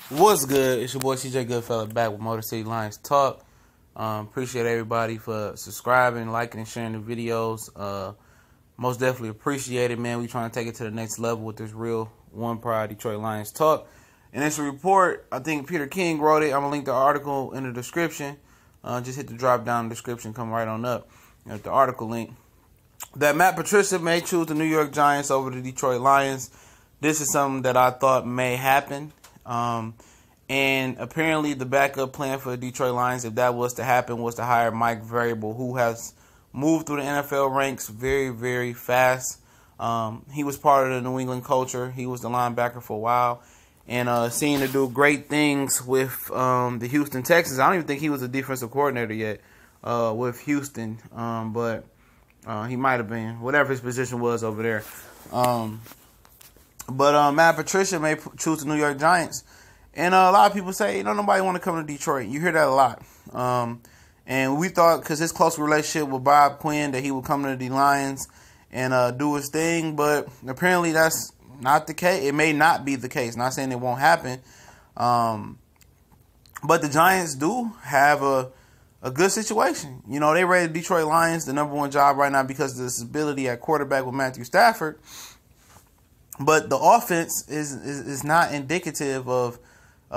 What's good? It's your boy CJ Goodfella back with Motor City Lions Talk. Appreciate everybody for subscribing, liking, and sharing the videos. Most definitely appreciate it, man. We trying to take it to the next level with this real one pride Detroit Lions Talk. And it's a report. I think Peter King wrote it. I'm gonna link the article in the description. Just hit the drop down description, come right on up at the article link. That Matt Patricia may choose the New York Giants over the Detroit Lions. This is something that I thought may happen. And apparently the backup plan for the Detroit Lions, if that was to happen, was to hire Mike Vrabel, who has moved through the NFL ranks very, very fast. He was part of the New England culture. He was the linebacker for a while. And seeing to do great things with the Houston Texans. I don't even think he was a defensive coordinator yet with Houston. But he might have been, whatever his position was over there. But Matt Patricia may choose the New York Giants. And a lot of people say, nobody want to come to Detroit. You hear that a lot. And we thought, because his close relationship with Bob Quinn, that he would come to the Lions and do his thing. But apparently that's not the case. It may not be the case. Not saying it won't happen. But the Giants do have a good situation. They rated Detroit Lions the #1 job right now because of the stability at quarterback with Matthew Stafford. But the offense is not indicative of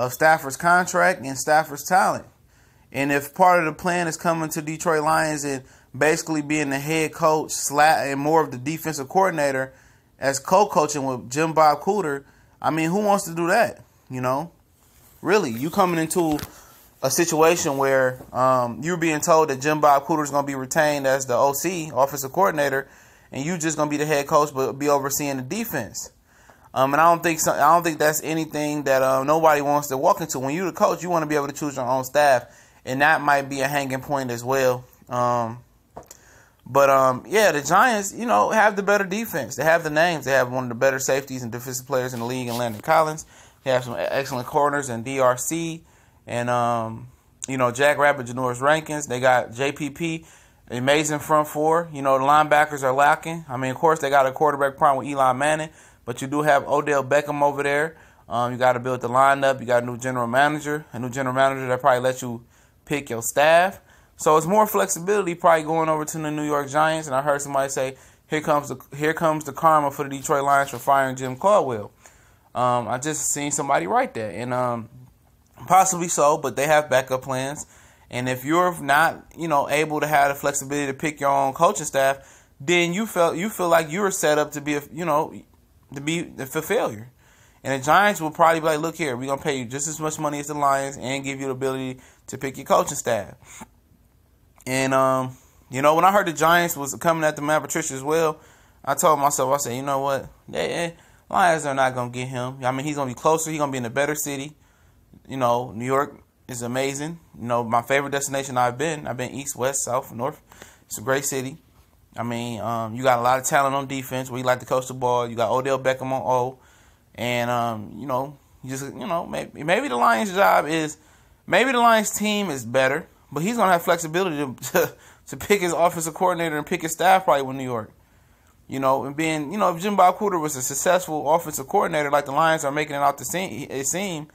Stafford's contract and Stafford's talent. And if part of the plan is coming to Detroit Lions and basically being the head coach and more of the defensive coordinator as co-coaching with Jim Bob Cooter, who wants to do that? Really, you coming into a situation where you're being told that Jim Bob Cooter is going to be retained as the OC, offensive coordinator, and you just gonna be the head coach, but be overseeing the defense. And I don't think that's anything that nobody wants to walk into. When you're the coach, you want to be able to choose your own staff, and that might be a hanging point as well. Yeah, the Giants, have the better defense. They have the names. They have one of the better safeties and defensive players in the league in Landon Collins. They have some excellent corners in DRC and Jack Rabbit, Janoris Rankins. They got JPP. Amazing front four. The linebackers are lacking. Of course, they got a quarterback problem with Eli Manning, but you do have Odell Beckham over there. You got to build the lineup. You got a new general manager that probably lets you pick your staff. So it's more flexibility probably going over to the New York Giants. And I heard somebody say, here comes the karma for the Detroit Lions for firing Jim Caldwell. I just seen somebody write that, and possibly so, but they have backup plans. And if you're not, able to have the flexibility to pick your own coaching staff, then you feel like you're set up to be, for failure. And the Giants will probably be like, look here, we're gonna pay you just as much money as the Lions and give you the ability to pick your coaching staff. And when I heard the Giants was coming at the Matt Patricia as well, I told myself, I said, you know what, Lions are not gonna get him. He's gonna be closer. He's gonna be in a better city. New York is amazing. My favorite destination I've been east, west, south, north. It's a great city. You got a lot of talent on defense where you like to coach the ball. You got Odell Beckham on O. And, maybe the Lions maybe the Lions team is better, but he's going to have flexibility to pick his offensive coordinator and pick his staff probably with New York. And being, if Jim Bob Cooter was a successful offensive coordinator like the Lions are making it out to seem,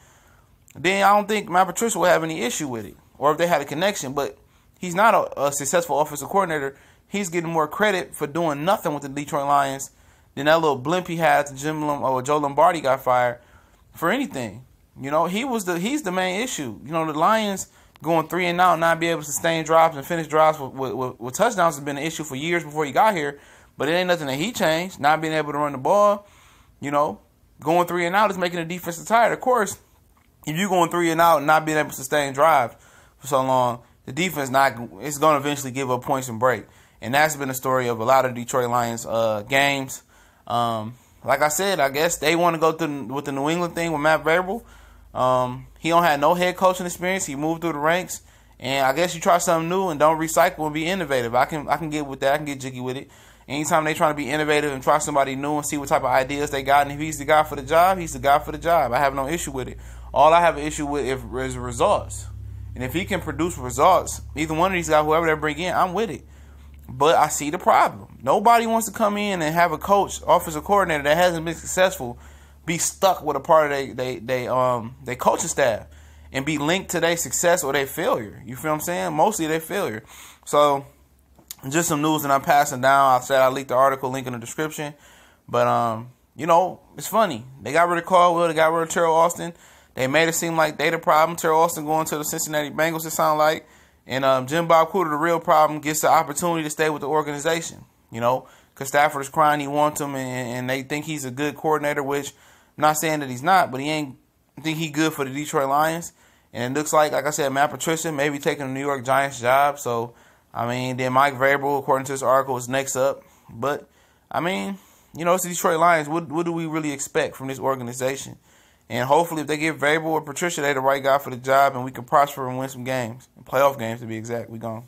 then I don't think Matt Patricia will have any issue with it, or if they had a connection. But he's not a successful offensive coordinator. He's getting more credit for doing nothing with the Detroit Lions than that little blimp he had to Joe Lombardi got fired for anything. He's the main issue. The Lions going 3-0, not be able to sustain drives and finish drives with touchdowns has been an issue for years before he got here. But it ain't nothing that he changed. Not being able to run the ball, going 3-0 is making the defense tired. Of course, if you're going 3-0 and not being able to sustain drive for so long, the defense it's going to eventually give up points and break. And that's been the story of a lot of Detroit Lions games. Like I said, I guess they want to go with the New England thing with Matt Vrabel. He don't have no head coaching experience. He moved through the ranks. And I guess you try something new and don't recycle and be innovative. I can get with that. I can get jiggy with it. Anytime they trying to be innovative and try somebody new and see what type of ideas they got, and if he's the guy for the job, he's the guy for the job. I have no issue with it. All I have an issue with is results. And if he can produce results, either one of these guys, whoever they bring in, I'm with it. But I see the problem. Nobody wants to come in and have a coach, offensive coordinator that hasn't been successful be stuck with a part of they coaching staff and be linked to their success or their failure. You feel what I'm saying? Mostly their failure. So just some news that I'm passing down. I said I leaked the article, link in the description. But you know, it's funny. They got rid of Caldwell, they got rid of Terrell Austin. They made it seem like they the problem. Terrell Austin going to the Cincinnati Bengals, it sound like. And Jim Bob Cooter, the real problem, gets the opportunity to stay with the organization. You know, because Stafford is crying he wants him, and they think he's a good coordinator, which I'm not saying that he's not, but I think he good for the Detroit Lions. And it looks like I said, Matt Patricia may be taking the New York Giants job. So, I mean, then Mike Vrabel, according to this article, is next up. But, I mean, you know, it's the Detroit Lions. What do we really expect from this organization? And hopefully if they give Vrabel or Patricia, they're the right guy for the job, and we can prosper and win some games. Playoff games, to be exact. We gone.